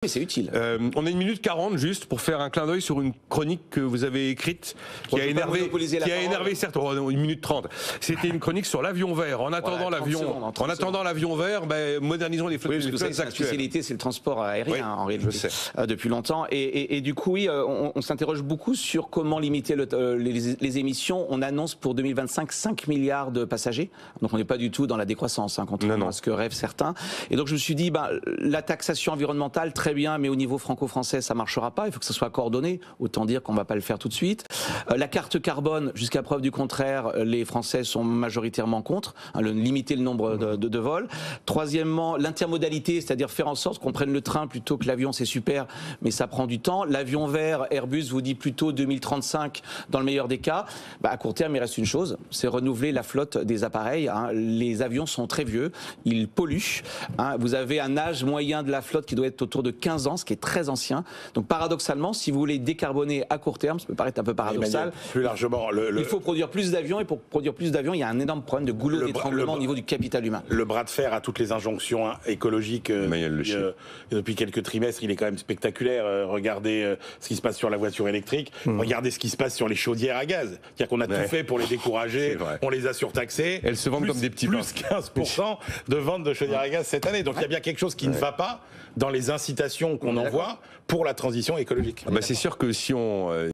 Mais c'est utile. On a 1 minute 40 juste pour faire un clin d'œil sur une chronique que vous avez écrite qui a énervé certes, 1 minute 30. C'était une chronique sur l'avion vert. En attendant l'avion vert, modernisons les flottes actuelles. Sa spécialité, c'est le transport aérien en réalité depuis longtemps. Et du coup, oui, on s'interroge beaucoup sur comment limiter les émissions. On annonce pour 2025 5 milliards de passagers. Donc on n'est pas du tout dans la décroissance, contrairement à ce que rêvent certains. Et donc je me suis dit, la taxation environnementale, très bien, mais au niveau franco-français, ça marchera pas. Il faut que ça soit coordonné. Autant dire qu'on va pas le faire tout de suite. La carte carbone, jusqu'à preuve du contraire, les Français sont majoritairement contre. Limiter le nombre de vols. Troisièmement, l'intermodalité, c'est-à-dire faire en sorte qu'on prenne le train plutôt que l'avion, c'est super, mais ça prend du temps. L'avion vert, Airbus vous dit plutôt 2035 dans le meilleur des cas. À court terme, il reste une chose, c'est renouveler la flotte des appareils. Les avions sont très vieux, ils polluent. Vous avez un âge moyen de la flotte qui doit être autour de 15 ans, ce qui est très ancien. Donc paradoxalement, si vous voulez décarboner à court terme, ça peut paraître un peu paradoxal. Plus largement, il faut produire plus d'avions, et pour produire plus d'avions, il y a un énorme problème de goulot d'étranglement au niveau du capital humain. Le bras de fer à toutes les injonctions écologiques depuis quelques trimestres, il est quand même spectaculaire. Regardez ce qui se passe sur la voiture électrique, regardez ce qui se passe sur les chaudières à gaz. C'est-à-dire qu'on a tout fait pour les décourager, on les a surtaxés. Elles se vendent comme des petits pains. Plus 15% de vente de chaudières à gaz cette année. Donc il y a bien quelque chose qui ne va pas dans les incitations qu'on envoie pour la transition écologique. C'est sûr que si on